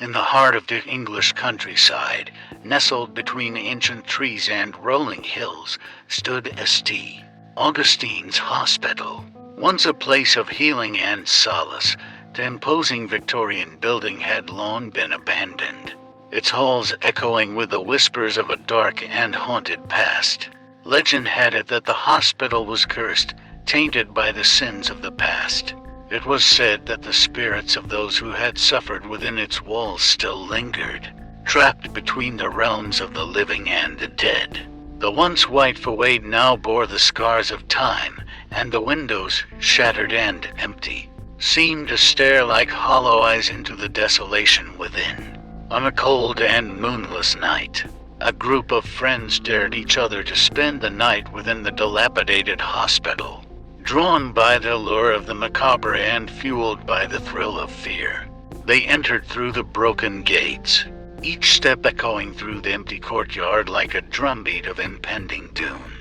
In the heart of the English countryside, nestled between ancient trees and rolling hills, stood St. Augustine's Hospital. Once a place of healing and solace, the imposing Victorian building had long been abandoned, its halls echoing with the whispers of a dark and haunted past. Legend had it that the hospital was cursed, tainted by the sins of the past. It was said that the spirits of those who had suffered within its walls still lingered, trapped between the realms of the living and the dead. The once white facade now bore the scars of time, and the windows, shattered and empty, seemed to stare like hollow eyes into the desolation within. On a cold and moonless night, a group of friends dared each other to spend the night within the dilapidated hospital. Drawn by the allure of the macabre and fueled by the thrill of fear, they entered through the broken gates, each step echoing through the empty courtyard like a drumbeat of impending doom.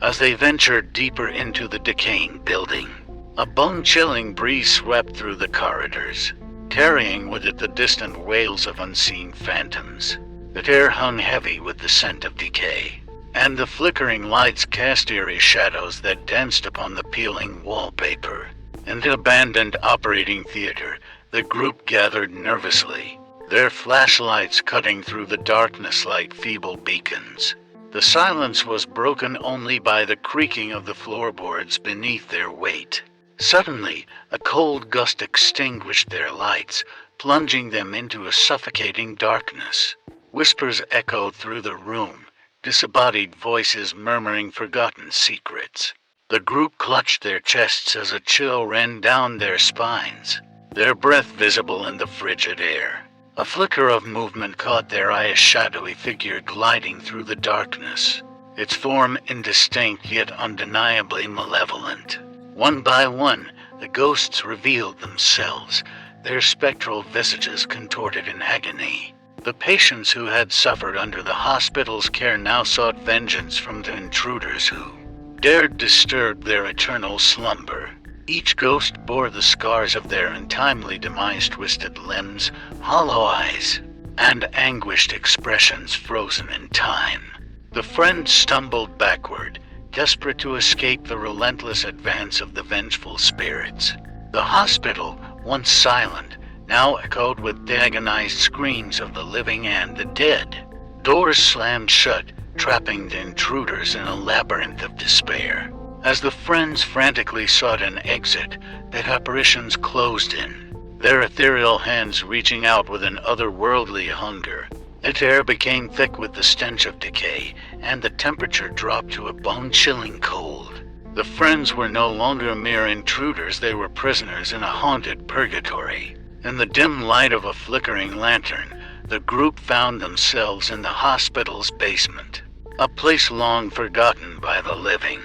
As they ventured deeper into the decaying building, a bone-chilling breeze swept through the corridors, carrying with it the distant wails of unseen phantoms. The air hung heavy with the scent of decay, and the flickering lights cast eerie shadows that danced upon the peeling wallpaper. In the abandoned operating theater, the group gathered nervously, their flashlights cutting through the darkness like feeble beacons. The silence was broken only by the creaking of the floorboards beneath their weight. Suddenly, a cold gust extinguished their lights, plunging them into a suffocating darkness. Whispers echoed through the room, disembodied voices murmuring forgotten secrets. The group clutched their chests as a chill ran down their spines, their breath visible in the frigid air. A flicker of movement caught their eye, a shadowy figure gliding through the darkness, its form indistinct yet undeniably malevolent. One by one, the ghosts revealed themselves, their spectral visages contorted in agony. The patients who had suffered under the hospital's care now sought vengeance from the intruders who dared disturb their eternal slumber. Each ghost bore the scars of their untimely demise: twisted limbs, hollow eyes, and anguished expressions frozen in time. The friends stumbled backward, desperate to escape the relentless advance of the vengeful spirits. The hospital, once silent, now echoed with the agonized screams of the living and the dead. Doors slammed shut, trapping the intruders in a labyrinth of despair. As the friends frantically sought an exit, the apparitions closed in, their ethereal hands reaching out with an otherworldly hunger. The air became thick with the stench of decay, and the temperature dropped to a bone-chilling cold. The friends were no longer mere intruders, they were prisoners in a haunted purgatory. In the dim light of a flickering lantern, the group found themselves in the hospital's basement, a place long forgotten by the living.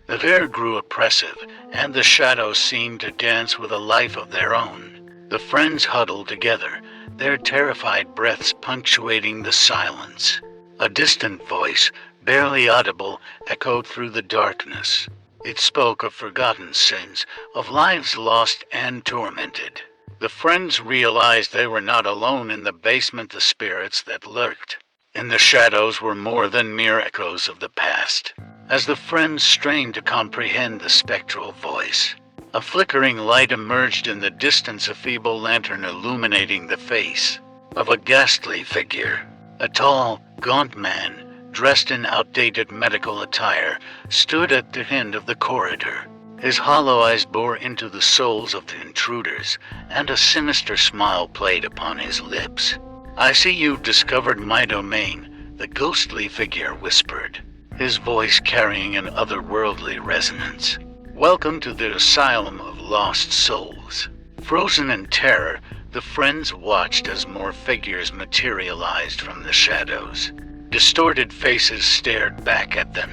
The air grew oppressive, and the shadows seemed to dance with a life of their own. The friends huddled together, their terrified breaths punctuating the silence. A distant voice, barely audible, echoed through the darkness. It spoke of forgotten sins, of lives lost and tormented. The friends realized they were not alone in the basement. The spirits that lurked in the shadows were more than mere echoes of the past. As the friends strained to comprehend the spectral voice, a flickering light emerged in the distance, a feeble lantern illuminating the face of a ghastly figure. A tall, gaunt man, dressed in outdated medical attire, stood at the end of the corridor. His hollow eyes bore into the souls of the intruders, and a sinister smile played upon his lips. "I see you've discovered my domain," the ghostly figure whispered, his voice carrying an otherworldly resonance. "Welcome to the asylum of lost souls." Frozen in terror, the friends watched as more figures materialized from the shadows. Distorted faces stared back at them,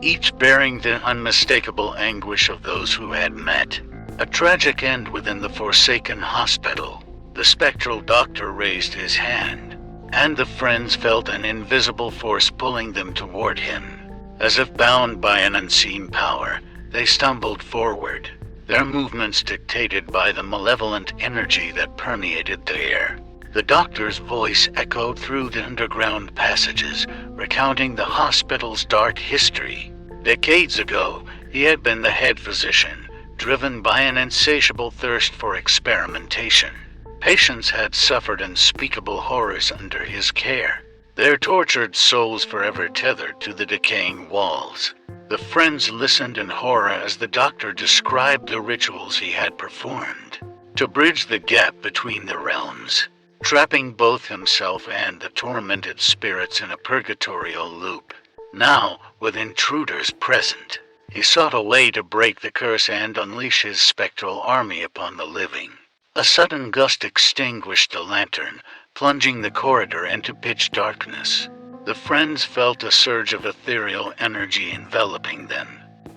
each bearing the unmistakable anguish of those who had met. A tragic end within the forsaken hospital. The spectral doctor raised his hand, and the friends felt an invisible force pulling them toward him. As if bound by an unseen power, they stumbled forward, their movements dictated by the malevolent energy that permeated the air. The doctor's voice echoed through the underground passages, recounting the hospital's dark history. Decades ago, he had been the head physician, driven by an insatiable thirst for experimentation. Patients had suffered unspeakable horrors under his care, their tortured souls forever tethered to the decaying walls. The friends listened in horror as the doctor described the rituals he had performed to bridge the gap between the realms, trapping both himself and the tormented spirits in a purgatorial loop. Now, with intruders present, he sought a way to break the curse and unleash his spectral army upon the living. A sudden gust extinguished the lantern, plunging the corridor into pitch darkness. The friends felt a surge of ethereal energy enveloping them,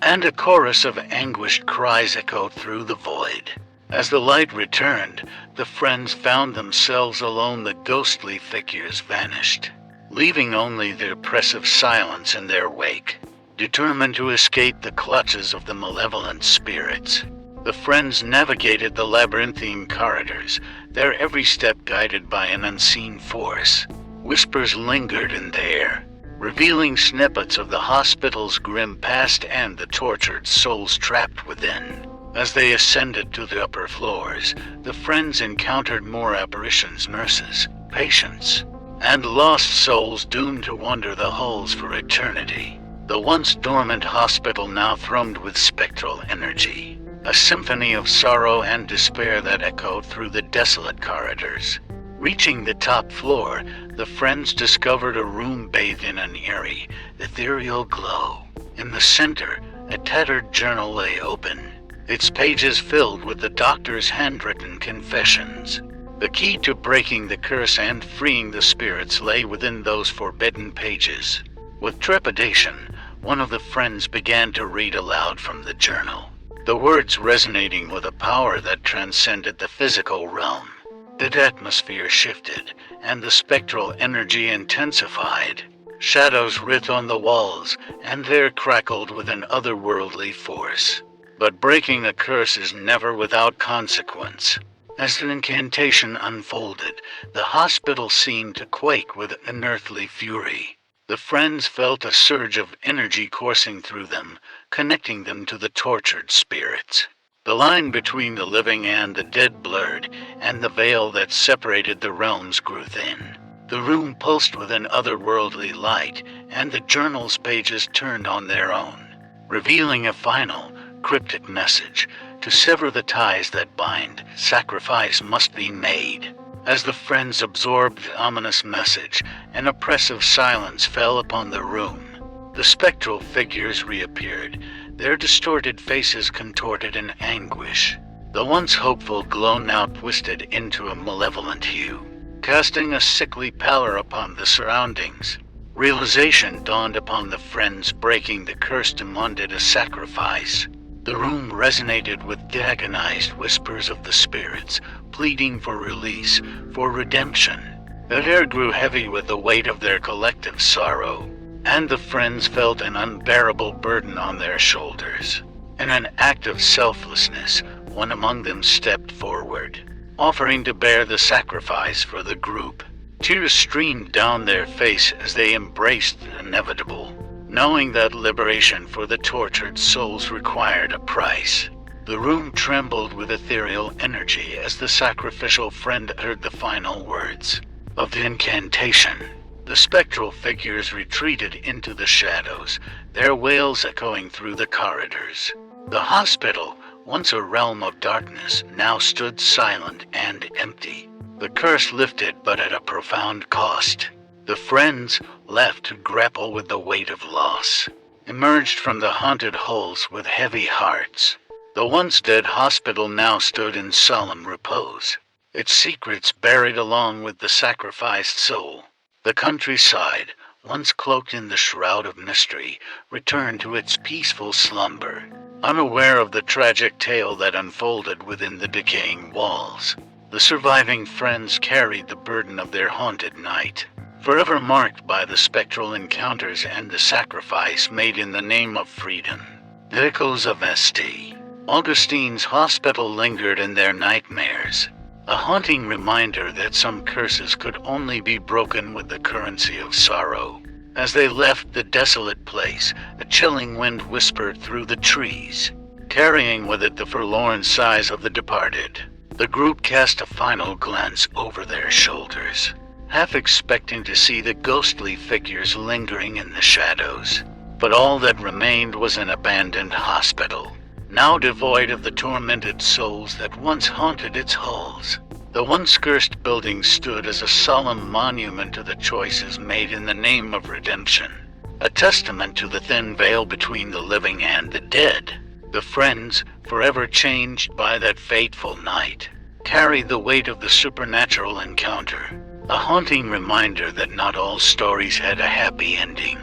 and a chorus of anguished cries echoed through the void. As the light returned, the friends found themselves alone. The ghostly figures vanished, leaving only the oppressive silence in their wake. Determined to escape the clutches of the malevolent spirits, the friends navigated the labyrinthine corridors, their every step guided by an unseen force. Whispers lingered in the air, revealing snippets of the hospital's grim past and the tortured souls trapped within. As they ascended to the upper floors, the friends encountered more apparitions, nurses, patients, and lost souls doomed to wander the halls for eternity. The once dormant hospital now thrummed with spectral energy, a symphony of sorrow and despair that echoed through the desolate corridors. Reaching the top floor, the friends discovered a room bathed in an eerie, ethereal glow. In the center, a tattered journal lay open, its pages filled with the doctor's handwritten confessions. The key to breaking the curse and freeing the spirits lay within those forbidden pages. With trepidation, one of the friends began to read aloud from the journal, the words resonating with a power that transcended the physical realm. The atmosphere shifted, and the spectral energy intensified. Shadows writ on the walls, and there crackled with an otherworldly force. But breaking a curse is never without consequence. As the incantation unfolded, the hospital seemed to quake with unearthly fury. The friends felt a surge of energy coursing through them, connecting them to the tortured spirits. The line between the living and the dead blurred, and the veil that separated the realms grew thin. The room pulsed with an otherworldly light, and the journal's pages turned on their own, revealing a final, cryptic message. To sever the ties that bind, sacrifice must be made. As the friends absorbed the ominous message, an oppressive silence fell upon the room. The spectral figures reappeared, their distorted faces contorted in anguish. The once hopeful glow now twisted into a malevolent hue, casting a sickly pallor upon the surroundings. Realization dawned upon the friends. Breaking the curse demanded a sacrifice. The room resonated with agonized whispers of the spirits, pleading for release, for redemption. The air grew heavy with the weight of their collective sorrow, and the friends felt an unbearable burden on their shoulders. In an act of selflessness, one among them stepped forward, offering to bear the sacrifice for the group. Tears streamed down their face as they embraced the inevitable, knowing that liberation for the tortured souls required a price. The room trembled with ethereal energy as the sacrificial friend uttered the final words of the incantation. The spectral figures retreated into the shadows, their wails echoing through the corridors. The hospital, once a realm of darkness, now stood silent and empty. The curse lifted, but at a profound cost. The friends, left to grapple with the weight of loss, emerged from the haunted halls with heavy hearts. The once dead hospital now stood in solemn repose, its secrets buried along with the sacrificed soul. The countryside, once cloaked in the shroud of mystery, returned to its peaceful slumber, unaware of the tragic tale that unfolded within the decaying walls. The surviving friends carried the burden of their haunted night, forever marked by the spectral encounters and the sacrifice made in the name of freedom. The echoes of St. Augustine's hospital lingered in their nightmares, A haunting reminder that some curses could only be broken with the currency of sorrow. As they left the desolate place, a chilling wind whispered through the trees, carrying with it the forlorn sighs of the departed. The group cast a final glance over their shoulders, half expecting to see the ghostly figures lingering in the shadows. But all that remained was an abandoned hospital, now devoid of the tormented souls that once haunted its halls. The once cursed building stood as a solemn monument to the choices made in the name of redemption, a testament to the thin veil between the living and the dead. The friends, forever changed by that fateful night, carried the weight of the supernatural encounter, a haunting reminder that not all stories had a happy ending.